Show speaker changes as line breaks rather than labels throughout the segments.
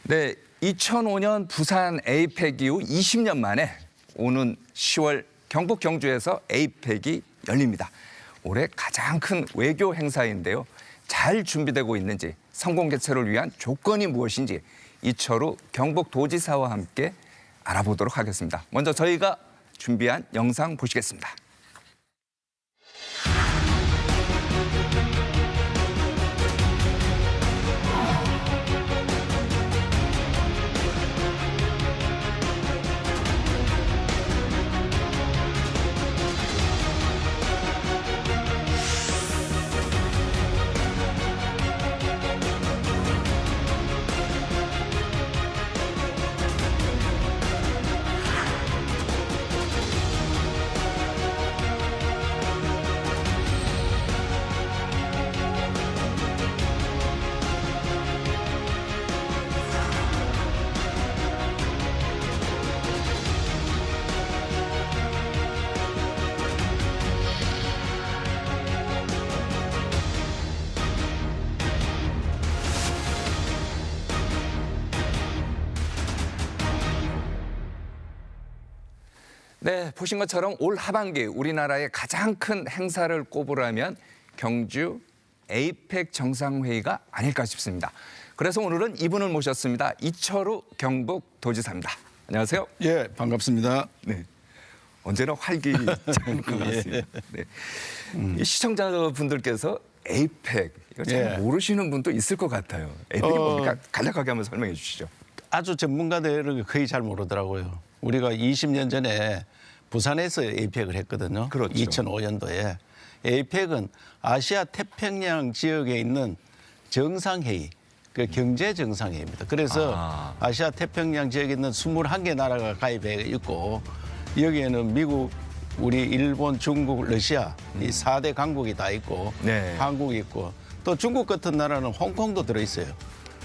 네, 2005년 부산 에이펙 이후 20년 만에 오는 10월 경북 경주에서 에이펙이 열립니다. 올해 가장 큰 외교 행사인데요. 잘 준비되고 있는지, 성공 개최를 위한 조건이 무엇인지 이철우 경북도지사와 함께 알아보도록 하겠습니다. 먼저 저희가 준비한 영상 보시겠습니다. 네, 보신 것처럼 올 하반기 우리나라의 가장 큰 행사를 꼽으라면 경주 에이펙 정상회의가 아닐까 싶습니다. 그래서 오늘은 이분을 모셨습니다. 이철우 경북도지사입니다. 안녕하세요.
예, 반갑습니다.
네, 언제나 활기찬 것 같습니다. 네. 이 시청자분들께서 에이펙 이거 잘 모르시는 분도 있을 것 같아요. 에이펙이 뭡니까? 간략하게 한번 설명해 주시죠.
아주 전문가들은 거의 잘 모르더라고요. 우리가 20년 전에 부산에서 에이펙을 했거든요.
그렇죠.
2005년도에. 에이펙은 아시아 태평양 지역에 있는 정상회의, 그 경제정상회의입니다. 그래서 아시아 태평양 지역에 있는 21개 나라가 가입해 있고 여기에는 미국, 우리 일본, 중국, 러시아 이 4대 강국이 다 있고
네.
한국이 있고 또 중국 같은 나라는 홍콩도 들어있어요.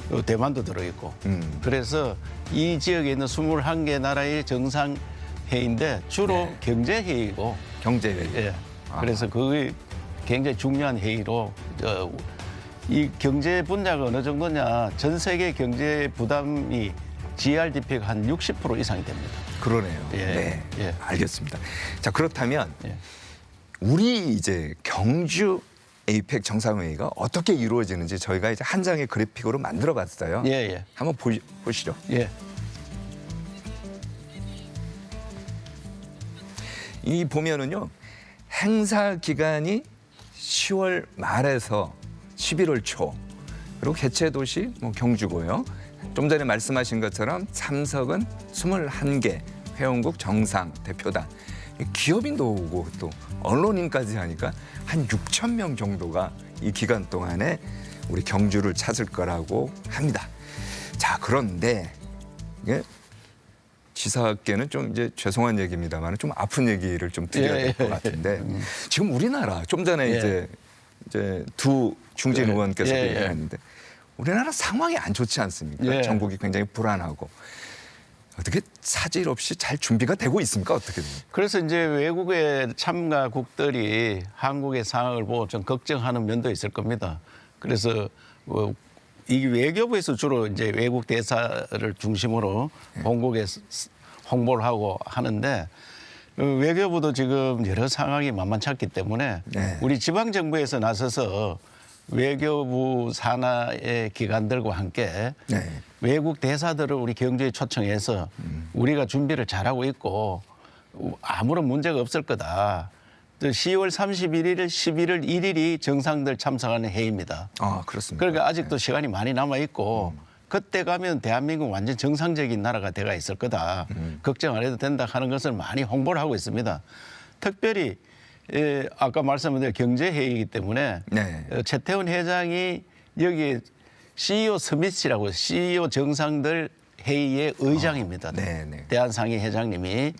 또 대만도 들어있고. 그래서 이 지역에 있는 21개 나라의 정상회의인데 주로 경제회의고.
경제회의.
예. 그래서 그게 굉장히 중요한 회의로 이 경제 분야가 어느 정도냐. 전 세계 경제 부담이 GRDP가 한 60% 이상이 됩니다.
그러네요.
예.
네,
예.
알겠습니다. 자, 그렇다면
예.
우리 이제 경주 에이펙 정상회의가 어떻게 이루어지는지 저희가 이제 한 장의 그래픽으로 만들어봤어요.
예, 예.
한번 보시죠.
예.
이 보면은요, 행사 기간이 10월 말에서 11월 초, 그리고 개최 도시 뭐 경주고요. 좀 전에 말씀하신 것처럼 참석은 21개, 회원국 정상 대표단, 기업인도 오고 또 언론인까지 하니까 한 6천 명 정도가 이 기간 동안에 우리 경주를 찾을 거라고 합니다. 자, 그런데 이게 지사께는 좀 이제 죄송한 얘기입니다만 좀 아픈 얘기를 좀 드려야 될 것 같은데 지금 우리나라 좀 전에 이제 두 중진 의원께서도 얘기했는데 우리나라 상황이 안 좋지 않습니까? 전국이 굉장히 불안하고. 어떻게 사질 없이 잘 준비가 되고 있습니까? 어떻게 됩니까?
그래서 이제 외국의 참가국들이 한국의 상황을 보고 좀 걱정하는 면도 있을 겁니다. 그래서 이 외교부에서 주로 이제 외국 대사를 중심으로 본국에 홍보를 하고 하는데 외교부도 지금 여러 상황이 만만치 않기 때문에 우리 지방 정부에서 나서서 외교부 산하의 기관들과 함께 외국 대사들을 우리 경주에 초청해서 우리가 준비를 잘하고 있고 아무런 문제가 없을 거다. 또 10월 31일, 11월 1일이 정상들 참석하는 회의입니다.
아, 그렇습니다.
그러니까 아직도 시간이 많이 남아 있고 그때 가면 대한민국 완전 정상적인 나라가 돼가 있을 거다. 걱정 안 해도 된다 하는 것을 많이 홍보를 하고 있습니다. 특별히 아까 말씀드린 경제회의이기 때문에 최태원 회장이 여기 CEO 서밋이라고 CEO 정상들 회의의 의장입니다. 대한상의 회장님이.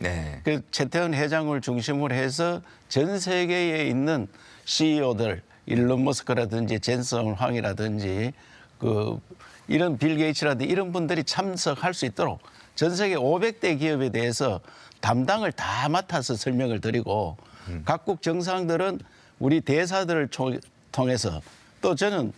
그 최태원 회장을 중심으로 해서 전 세계에 있는 CEO들, 일론 머스크라든지 젠슨 황이라든지 이런 빌 게이츠라든지 이런 분들이 참석할 수 있도록 전 세계 500대 기업에 대해서 담당을 다 맡아서 설명을 드리고 각국 정상들은 우리 대사들을 통해서 또 저는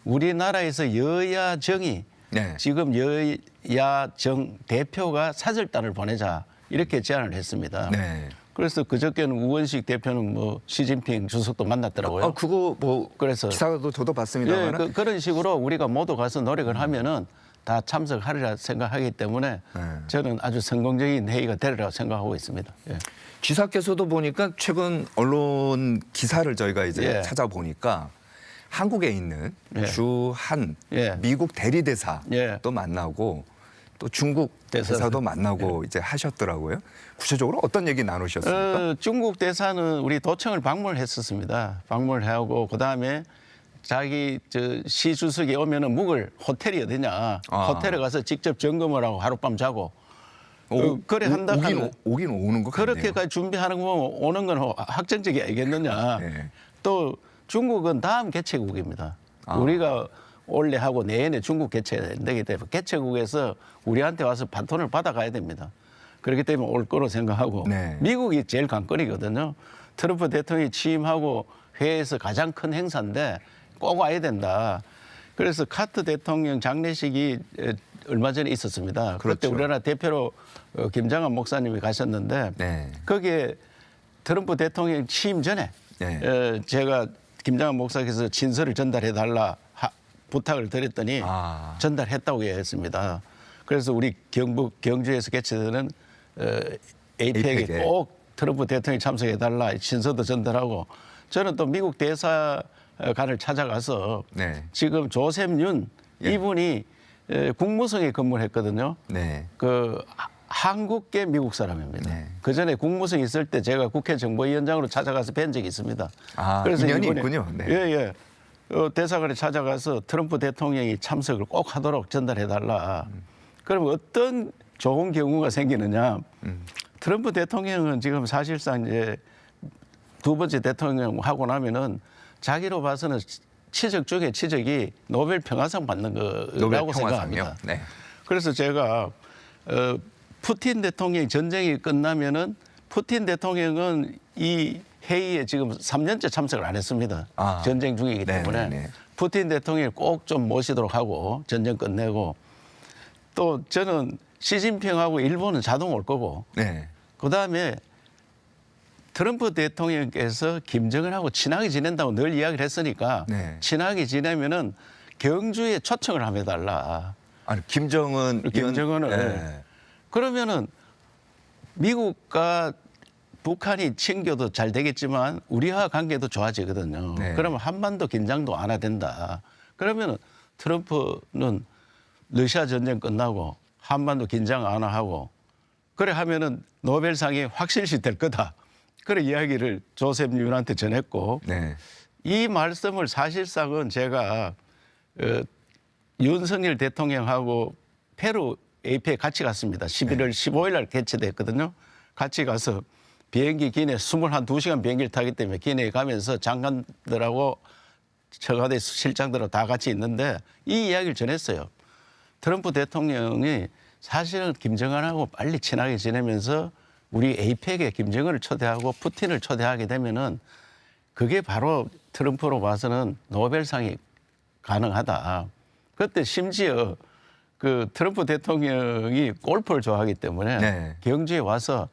우리나라에서 여야 정의
네.
지금 여야 정 대표가 사절단을 보내자 이렇게 제안을 했습니다.
네.
그래서 그저께는 우원식 대표는 뭐 시진핑 주석도 만났더라고요.
그거 뭐
그래서
기사도 저도
예,
봤습니다만.
그런 식으로 우리가 모두 가서 노력을 하면은 다 참석하리라 생각하기 때문에 저는 아주 성공적인 회의가 되리라고 생각하고 있습니다. 예.
지사께서도 보니까 최근 언론 기사를 저희가 이제
예.
찾아보니까 한국에 있는
예.
주한
예.
미국 대리대사도
예.
만나고 또 중국 대사도 만나고 이제 하셨더라고요. 구체적으로 어떤 얘기 나누셨습니까?
중국 대사는 우리 도청을 방문을 했었습니다. 방문을 하고 그다음에 자기 시 주석이 오면은 묵을 호텔이 어디냐. 호텔에 가서 직접 점검을 하고 하룻밤 자고 그래 한다 하면
오긴 오는 것 같네요.
그렇게까지 준비하는 거 보면 오는 건 확정적이 아니겠느냐.
네.
또 중국은 다음 개최국입니다. 우리가 올해 하고 내년에 중국 개최되기 때문에 개최국에서 우리한테 와서 바톤을 받아가야 됩니다. 그렇기 때문에 올 거로 생각하고
네.
미국이 제일 관건이거든요. 트럼프 대통령이 취임하고 회의에서 가장 큰 행사인데 꼭 와야 된다. 그래서 카트 대통령 장례식이 얼마 전에 있었습니다.
그렇죠.
그때 우리나라 대표로 김장한 목사님이 가셨는데
네.
거기에 트럼프 대통령 취임 전에
네.
제가 김장한 목사께서 진서를 전달해달라 부탁을 드렸더니 전달했다고 얘기했습니다. 그래서 우리 경북 경주에서 개최되는 에이펙에 꼭 트럼프 대통령이 참석해달라 진서도 전달하고 저는 또 미국 대사관을 찾아가서
네.
지금 조셉 윤 이분이 국무성에 근무를 했거든요.
네.
그 한국계 미국 사람입니다.
네.
그 전에 국무성 있을 때 제가 국회 정보위원장으로 찾아가서 뵌 적이 있습니다.
그래서 인연이 있군요. 네.
예. 대사관에 찾아가서 트럼프 대통령이 참석을 꼭 하도록 전달해달라. 그럼 어떤 좋은 경우가 생기느냐. 트럼프 대통령은 지금 사실상 이제 두 번째 대통령 하고 나면은 자기로 봐서는 치적 중에 치적이 노벨 평화상 받는 거라고 생각합니다.
네.
그래서 제가 푸틴 대통령이 전쟁이 끝나면은 푸틴 대통령은 이 회의에 지금 3년째 참석을 안 했습니다. 전쟁 중이기 때문에 푸틴 대통령을 꼭 좀 모시도록 하고 전쟁 끝내고 또 저는 시진핑하고 일본은 자동 올 거고 그다음에 트럼프 대통령께서 김정은하고 친하게 지낸다고 늘 이야기를 했으니까 친하게 지내면은 경주에 초청을 하면 해달라.
아니 김정은을
그러면은 미국과 북한이 친교도 잘 되겠지만 우리와 관계도 좋아지거든요. 그러면 한반도 긴장도 안 해야 된다. 그러면 트럼프는 러시아 전쟁 끝나고 한반도 긴장 안 하고 그래 하면은 노벨상이 확실시 될 거다. 그런 이야기를 조셉 윤한테 전했고 이 말씀을 사실상은 제가 윤석열 대통령하고 페루 에이펙 같이 갔습니다. 11월 15일 날 개최됐거든요. 같이 가서 비행기 기내 22시간 비행기를 타기 때문에 기내에 가면서 장관들하고 청와대 실장들하고 다 같이 있는데 이 이야기를 전했어요. 트럼프 대통령이 사실은 김정은하고 빨리 친하게 지내면서 우리 에이펙에 김정은을 초대하고 푸틴을 초대하게 되면은 그게 바로 트럼프로 봐서는 노벨상이 가능하다. 그때 심지어 그 트럼프 대통령이 골프를 좋아하기 때문에 경주에 와서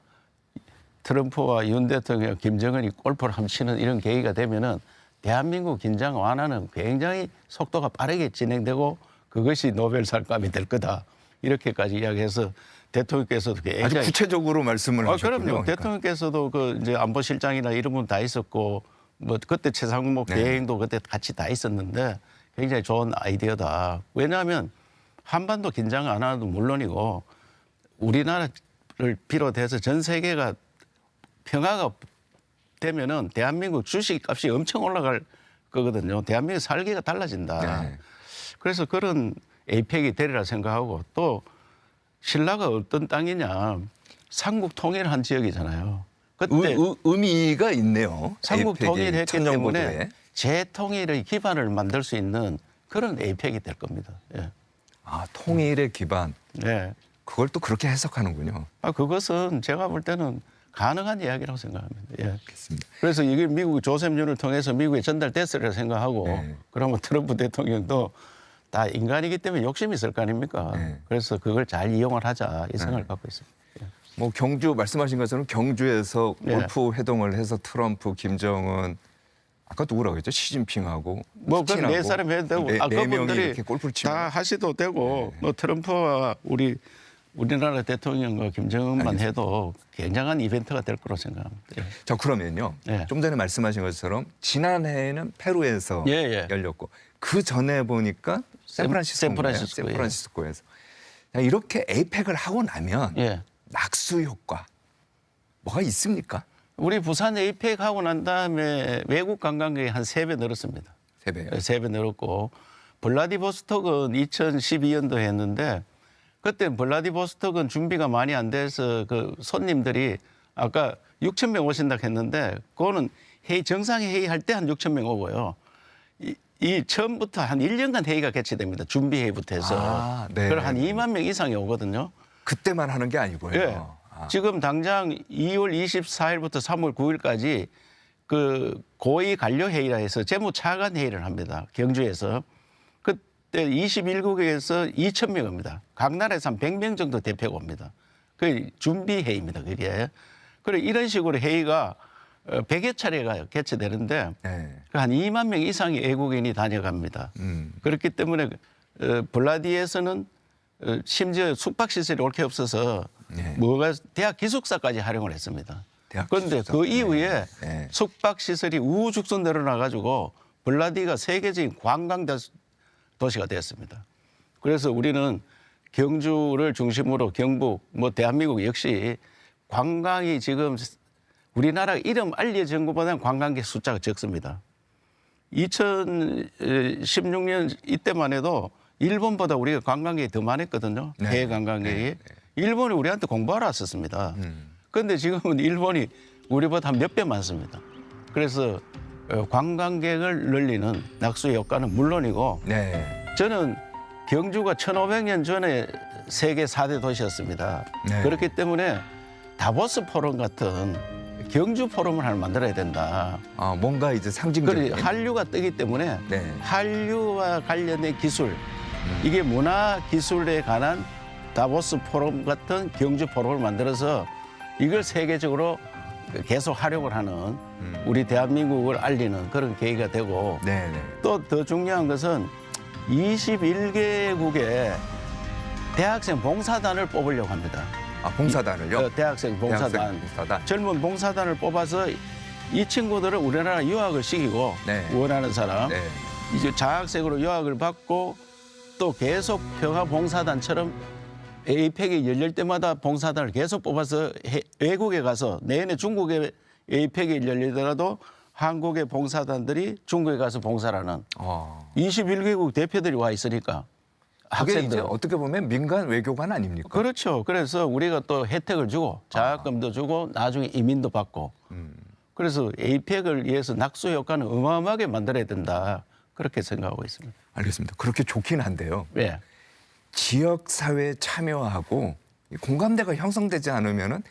트럼프와 윤 대통령, 김정은이 골프를 한번 치는 이런 계기가 되면은 대한민국 긴장 완화는 굉장히 속도가 빠르게 진행되고 그것이 노벨상감이 될 거다. 이렇게까지 이야기해서 대통령께서도 굉장히
아주 구체적으로 말씀을 하셨군요.
그럼요.
그러니까.
대통령께서도 그 이제 안보실장이나 이런 분 다 있었고 뭐 그때 최상목 대행도 그때 같이 다 있었는데 굉장히 좋은 아이디어다. 왜냐하면 한반도 긴장 안 하도 물론이고 우리나라를 비롯해서 전 세계가 평화가 되면은 대한민국 주식값이 엄청 올라갈 거거든요. 대한민국 살기가 달라진다. 그래서 그런 에이펙이 되리라 생각하고 또 신라가 어떤 땅이냐 삼국 통일한 지역이잖아요. 그때
의미가 있네요.
삼국 통일했기 때문에
천년고도에.
재통일의 기반을 만들 수 있는 그런 에이펙이 될 겁니다.
통일의 기반. 그걸 또 그렇게 해석하는군요.
그것은 제가 볼 때는 가능한 이야기라고 생각합니다.
알겠습니다.
그래서 이게 미국 조셉 윤을 통해서 미국에 전달됐으리라 생각하고 그러면 트럼프 대통령도 다 인간이기 때문에 욕심이 있을 거 아닙니까?
네.
그래서 그걸 잘 이용을 하자 이 생각을 갖고 있습니다.
뭐 경주 말씀하신 것처럼 경주에서
네.
골프 회동을 해서 트럼프, 김정은 아까 누구라고 했죠? 시진핑하고
뭐 그건 네 사람 해도 되고
네 명이
그분들이
이렇게 골프를 치면
다 하셔도 되고 뭐 트럼프와 우리나라 대통령과 김정은만
알겠습니다.
해도 굉장한 이벤트가 될 거로 생각합니다. 예.
자 그러면요.
네.
좀 전에 말씀하신 것처럼 지난해에는 페루에서
예, 예.
열렸고 그 전에 보니까
샌프란시스코,
샌프란시스코에서 자, 이렇게 에이펙을 하고 나면
예.
낙수 효과 뭐가 있습니까?
우리 부산 에이펙 하고 난 다음에 외국 관광객이 한 3배 늘었습니다.
세 배.
3배 늘었고 블라디보스톡은 2012년도 했는데 그때 블라디보스톡은 준비가 많이 안 돼서 그 손님들이 아까 6천 명 오신다고 했는데 그거는 정상회의 할 때 한 6천 명 오고요. 이 처음부터 한 1년간 회의가 개최됩니다. 준비회의부터 해서.
아, 네.
그걸 한 2만 명 이상이 오거든요.
그때만 하는 게 아니고요.
예. 지금 당장 2월 24일부터 3월 9일까지 그 고위 관료 회의라 해서 재무 차관 회의를 합니다. 경주에서. 그때 21국에서 2천 명 옵니다. 각 나라에서 한 100명 정도 대표가 옵니다. 그 준비 회의입니다. 그게. 그래 이런 식으로 회의가 100여 차례가 개최되는데
네.
한 2만 명 이상의 외국인이 다녀갑니다. 그렇기 때문에 블라디에서는 심지어 숙박시설이 올 게 없어서
네.
뭐가 대학 기숙사까지 활용을 했습니다.
대학
그런데
기숙사.
그 이후에
네.
숙박시설이 우후죽순 늘어나가지고 블라디가 세계적인 관광 도시가 되었습니다. 그래서 우리는 경주를 중심으로 경북, 뭐 대한민국 역시 관광이 지금 우리나라 이름 알려진 것보다는 관광객 숫자가 적습니다. 2016년 이때만 해도 일본보다 우리가 관광객이 더 많았거든요.
네.
해외 관광객이.
네.
일본이 우리한테 공부하러 왔었습니다. 그런데 지금은 일본이 우리보다 한 몇 배 많습니다. 그래서 관광객을 늘리는 낙수 효과는 물론이고
네.
저는 경주가 1500년 전에 세계 4대 도시였습니다.
네.
그렇기 때문에 다보스 포럼 같은 경주 포럼을 하나 만들어야 된다.
아, 뭔가 이제 상징적인.
그리고 한류가 뜨기 때문에
네.
한류와 관련된 기술, 이게 문화 기술에 관한 다보스 포럼 같은 경주 포럼을 만들어서 이걸 세계적으로 계속 활용을 하는 우리 대한민국을 알리는 그런 계기가 되고
네, 네.
또 더 중요한 것은 21개국의 대학생 봉사단을 뽑으려고 합니다.
아, 봉사단을요?
대학생 봉사단.
대학생 봉사단.
젊은 봉사단을 뽑아서 이 친구들을 우리나라 유학을 시키고
네.
원하는 사람
네.
이제 자학생으로 유학을 받고 또 계속 평화 봉사단처럼 에이펙이 열릴 때마다 봉사단을 계속 뽑아서 외국에 가서 내년에 중국에 에이펙이 열리더라도 한국의 봉사단들이 중국에 가서 봉사하는 21개국 대표들이 와 있으니까
그게 이제
학생들.
어떻게 보면 민간 외교관 아닙니까?
그렇죠. 그래서 우리가 또 혜택을 주고 장학금도 주고 나중에 이민도 받고 그래서 에이펙을 위해서 낙수 효과는 어마어마하게 만들어야 된다. 그렇게 생각하고 있습니다.
알겠습니다. 그렇게 좋긴 한데요.
네.
지역 사회에 참여하고 이 공감대가 형성되지 않으면은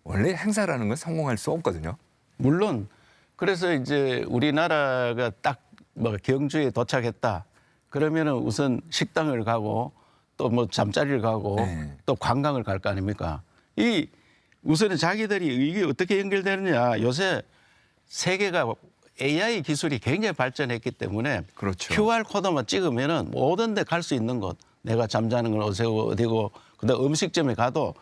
원래 행사라는 건 성공할 수 없거든요.
물론 그래서 이제 우리나라가 딱 뭐 경주에 도착했다. 그러면은 우선 식당을 가고 또 뭐 잠자리를 가고
네.
또 관광을 갈 거 아닙니까? 이 우선은 자기들이 이게 어떻게 연결되느냐. 요새 세계가 AI 기술이 굉장히 발전했기 때문에
그렇죠.
QR 코드만 찍으면은 모든 데 갈 수 있는 곳. 내가 잠자는 건 어디고 그다음 음식점에 가도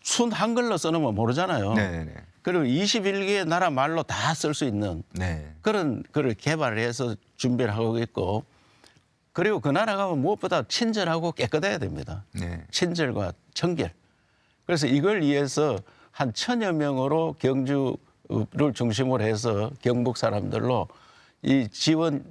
순 한글로 써놓으면 모르잖아요.
네, 네.
그리고 21개 나라 말로 다 쓸 수 있는
네.
그런 거를 개발을 해서 준비를 하고 있고 그리고 그 나라 가면 무엇보다 친절하고 깨끗해야 됩니다.
네.
친절과 청결. 그래서 이걸 위해서 한 1000여 명으로 경주를 중심으로 해서 경북 사람들로 이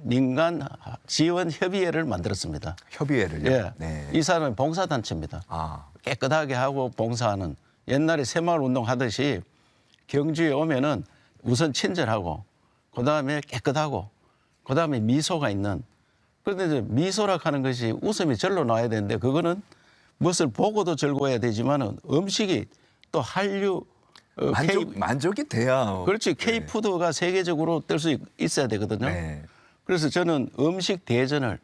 민간 지원 협의회를 만들었습니다.
협의회를요.
예.
네.
이 사람은 봉사단체입니다.
아,
깨끗하게 하고 봉사하는 옛날에 새마을 운동 하듯이 경주에 오면은 우선 친절하고 그다음에 깨끗하고 그다음에 미소가 있는 그런데 이제 미소라 하는 것이 웃음이 절로 나와야 되는데 그거는 무엇을 보고도 즐거워야 되지만은 음식이 또 한류
만족이 돼야.
그렇지 K푸드가 세계적으로 뜰 수 있어야 되거든요.
네.
그래서 저는 음식 대전을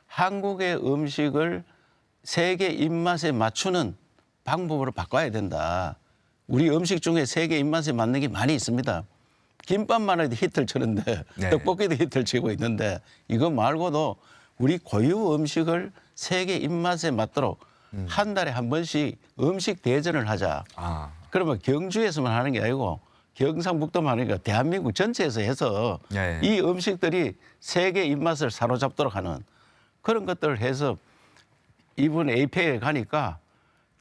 한국의 음식을 세계 입맛에 맞추는 방법으로 바꿔야 된다. 우리 음식 중에 세계 입맛에 맞는 게 많이 있습니다. 김밥만 해도 히트를 치는데
네.
떡볶이도 히트를 치고 있는데 이거 말고도 우리 고유 음식을 세계 입맛에 맞도록 한 달에 한 번씩 음식 대전을 하자.
아,
그러면 경주에서만 하는 게 아니고 경상북도만 하는 게 아니라 대한민국 전체에서 해서
예.
이 음식들이 세계 입맛을 사로잡도록 하는 그런 것들을 해서 이번 에이펙에 가니까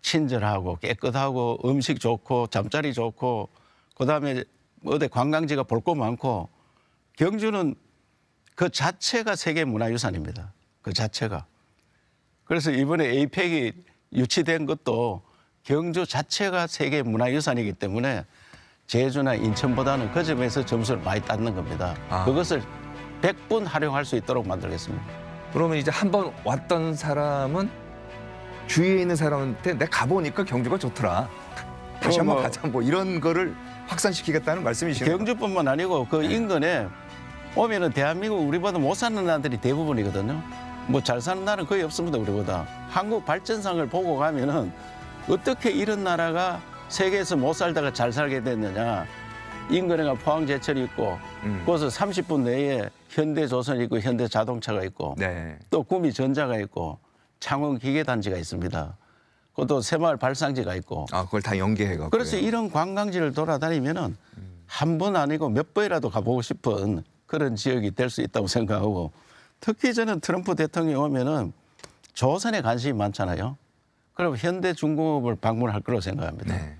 친절하고 깨끗하고 음식 좋고 잠자리 좋고 그다음에 어디 관광지가 볼 거 많고 경주는 그 자체가 세계 문화유산입니다. 그 자체가. 그래서 이번에 에이펙이 유치된 것도 경주 자체가 세계 문화유산이기 때문에 제주나 인천보다는 그 점에서 점수를 많이 땄는 겁니다.
아.
그것을 100분 활용할 수 있도록 만들겠습니다.
그러면 이제 한 번 왔던 사람은 주위에 있는 사람한테 내가 가보니까 경주가 좋더라. 다시 한번 가자. 뭐 이런 거를 확산시키겠다는 말씀이시네요.
경주뿐만 아니고 그 인근에 오면은 대한민국 우리보다 못 사는 나라들이 대부분이거든요. 뭐 잘 사는 나라는 거의 없습니다, 우리보다. 한국 발전상을 보고 가면은 어떻게 이런 나라가 세계에서 못 살다가 잘 살게 됐느냐. 인근에가 포항제철이 있고 거기서 30분 내에 현대조선이 있고 현대자동차가 있고
네.
또 구미전자가 있고 창원기계단지가 있습니다. 그것도 새마을 발상지가 있고.
아, 그걸 다 연계해갖고.
그래서 이런 관광지를 돌아다니면은 한 번 아니고 몇 번이라도 가보고 싶은 그런 지역이 될 수 있다고 생각하고 특히 저는 트럼프 대통령이 오면은 조선에 관심이 많잖아요. 그럼 현대중공업을 방문할 거라고 생각합니다.
네,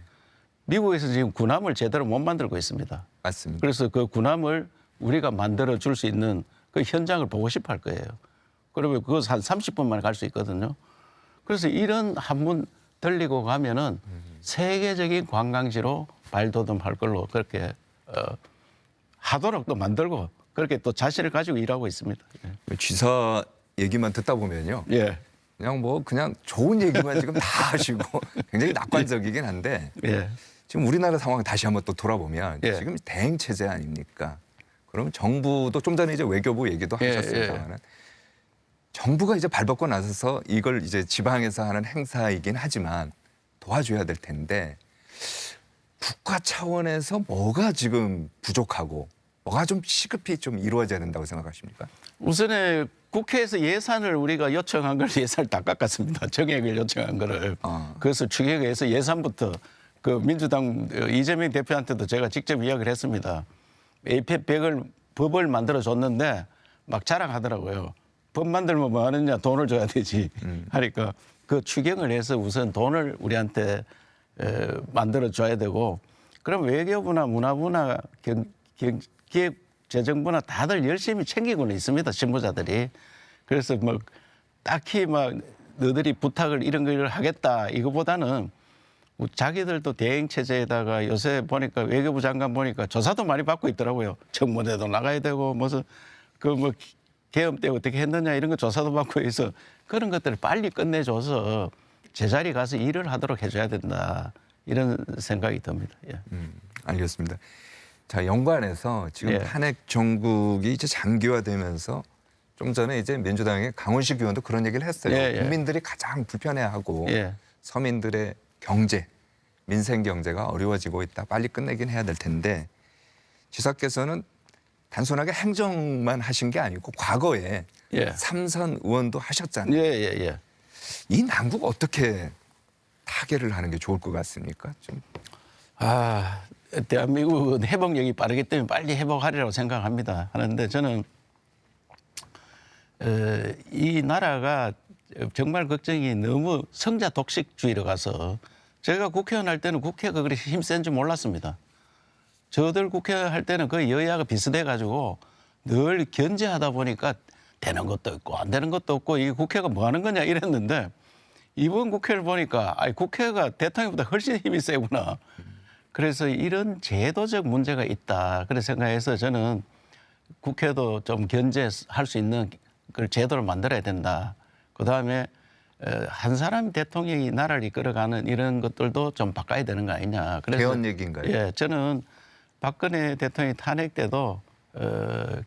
미국에서 지금 군함을 제대로 못 만들고 있습니다.
맞습니다.
그래서 그 군함을 우리가 만들어 줄 수 있는 그 현장을 보고 싶어 할 거예요. 그러면 그거 한 30분 만에 갈 수 있거든요. 그래서 이런 한 번 들리고 가면은 세계적인 관광지로 발돋움할 걸로 그렇게 하도록 또 만들고 그렇게 또 자신을 가지고 일하고 있습니다.
지사 얘기만 듣다 보면요.
예.
그냥 좋은 얘기만 지금 다 하시고 굉장히 낙관적이긴 한데
예.
지금 우리나라 상황 다시 한번 또 돌아보면
예.
지금 대행 체제 아닙니까? 그럼 정부도 좀 전에 이제 외교부 얘기도
예,
하셨습니다만은 정부가 이제 발벗고 나서서 이걸 이제 지방에서 하는 행사이긴 하지만 도와줘야 될 텐데 국가 차원에서 뭐가 지금 부족하고 뭐가 좀 시급히 좀 이루어져야 된다고 생각하십니까?
우선에 국회에서 예산을 우리가 요청한 걸 예산을 다 깎았습니다. 정액을 요청한 거를. 그것을 추경해서 예산부터 그 민주당 이재명 대표한테도 제가 직접 이야기를 했습니다. 에이펙 100을 법을 만들어 줬는데 막 자랑하더라고요. 법 만들면 뭐 하느냐 돈을 줘야 되지 하니까 그 추경을 해서 우선 돈을 우리한테 만들어 줘야 되고 그럼 외교부나 문화부나 기획재정부나 다들 열심히 챙기고는 있습니다. 신부자들이. 그래서 뭐 딱히 막 너희들이 부탁을 이런 걸 하겠다 이거보다는 자기들도 대행 체제에다가 요새 보니까 외교부 장관 보니까 조사도 많이 받고 있더라고요. 청문회도 나가야 되고 무슨 그 뭐 계엄 때 어떻게 했느냐 이런 거 조사도 받고 해서 그런 것들을 빨리 끝내줘서 제자리 가서 일을 하도록 해줘야 된다 이런 생각이 듭니다. 예.
알겠습니다. 자, 연관해서 지금
예.
탄핵 정국이 이제 장기화되면서 좀 전에 이제 민주당의 강훈식 의원도 그런 얘기를 했어요.
예, 예.
국민들이 가장 불편해하고
예.
서민들의 경제, 민생 경제가 어려워지고 있다. 빨리 끝내긴 해야 될 텐데 지사께서는 단순하게 행정만 하신 게 아니고 과거에
예.
삼선 의원도 하셨잖아요.
예.
이 난국 어떻게 타개를 하는 게 좋을 것 같습니까? 좀.
대한민국은 회복력이 빠르기 때문에 빨리 회복하리라고 생각합니다. 하는데 저는 이 나라가 정말 걱정이 너무 성자 독식주의로 가서 제가 국회의원 할 때는 국회가 그렇게 힘센 줄 몰랐습니다. 저들 국회의원 할 때는 거의 여야가 비슷해 가지고 늘 견제하다 보니까 되는 것도 있고 안 되는 것도 없고 이 국회가 뭐 하는 거냐 이랬는데 이번 국회를 보니까 국회가 대통령보다 훨씬 힘이 세구나. 그래서 이런 제도적 문제가 있다. 그런 생각해서 저는 국회도 좀 견제할 수 있는 그 제도를 만들어야 된다. 그다음에 한 사람 대통령이 나라를 이끌어가는 이런 것들도 좀 바꿔야 되는 거 아니냐. 그래서
개헌 얘기인가요?
예, 저는 박근혜 대통령이 탄핵 때도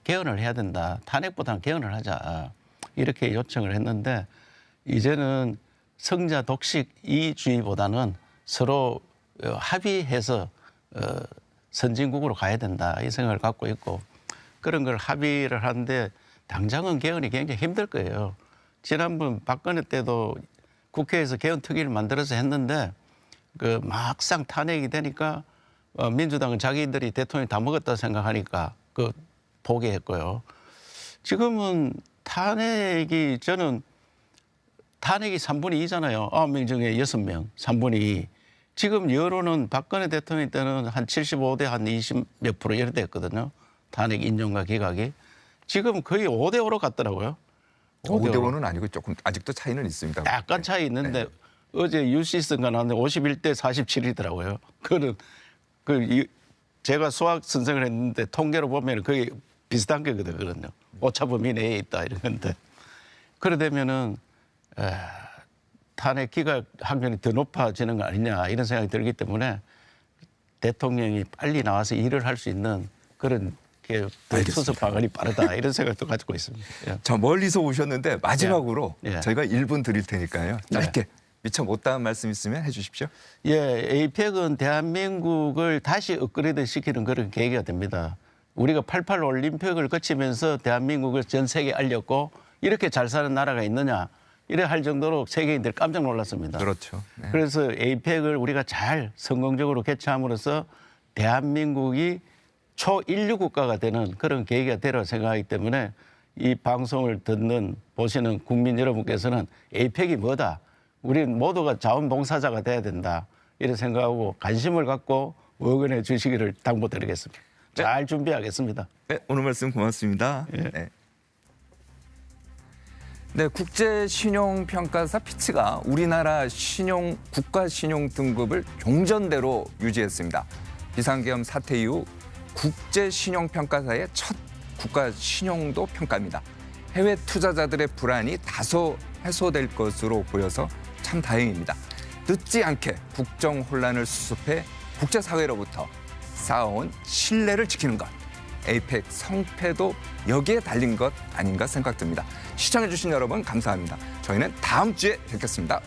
개헌을 해야 된다. 탄핵보다는 개헌을 하자. 이렇게 요청을 했는데 이제는 성자 독식 이주의보다는 서로 합의해서 선진국으로 가야 된다 이 생각을 갖고 있고 그런 걸 합의를 하는데 당장은 개헌이 굉장히 힘들 거예요. 지난번 박근혜 때도 국회에서 개헌 특위를 만들어서 했는데 그 막상 탄핵이 되니까 민주당은 자기들이 대통령 다 먹었다 생각하니까 그 포기했고요. 지금은 저는 탄핵이 3분의 2잖아요. 9명 중에 6명, 3분의 2. 지금 여론은 박근혜 대통령 때는 한 75대 한 20 몇 프로 이렇게 됐거든요. 탄핵 인용과 기각이. 지금 거의 5대 5로 갔더라고요.
5대 5는 아니고 조금 아직도 차이는 있습니다.
약간 차이 있는데 어제 유시스가 나왔는데 51대 47이더라고요. 그거는 제가 수학 선생을 했는데 통계로 보면 그게 비슷한 거거든요. 오차 범위 내에 있다 이런 건데. 그래 되면은 탄핵 기각 확률이 더 높아지는 거 아니냐 이런 생각이 들기 때문에 대통령이 빨리 나와서 일을 할 수 있는 그런 수습 방안이 빠르다 이런 생각도 가지고 있습니다. 예.
저 멀리서 오셨는데 마지막으로
예.
저희가 1분 드릴 테니까요. 짧게 미처 못다한 말씀 있으면 해주십시오.
예, 에이펙은 대한민국을 다시 업그레이드 시키는 그런 계기가 됩니다. 우리가 88 올림픽을 거치면서 대한민국을 전 세계에 알렸고 이렇게 잘 사는 나라가 있느냐 이래 할 정도로 세계인들이 깜짝 놀랐습니다.
그렇죠. 네.
그래서 에이펙을 우리가 잘 성공적으로 개최함으로써 대한민국이 초인류 국가가 되는 그런 계기가 되리라 생각하기 때문에 이 방송을 보시는 국민 여러분께서는 에이펙이 뭐다. 우리는 모두가 자원봉사자가 돼야 된다. 이런 생각하고 관심을 갖고 응원해 주시기를 당부드리겠습니다. 잘 준비하겠습니다.
네, 오늘 말씀 고맙습니다.
예.
네, 국제신용평가사 피치가 우리나라 국가신용 등급을 종전대로 유지했습니다. 비상계엄 사태 이후 국제신용평가사의 첫 국가신용도 평가입니다. 해외 투자자들의 불안이 다소 해소될 것으로 보여서 참 다행입니다. 늦지 않게 국정 혼란을 수습해 국제사회로부터 쌓아온 신뢰를 지키는 것. 에이펙 성패도 여기에 달린 것 아닌가 생각됩니다. 시청해주신 여러분 감사합니다. 저희는 다음 주에 뵙겠습니다.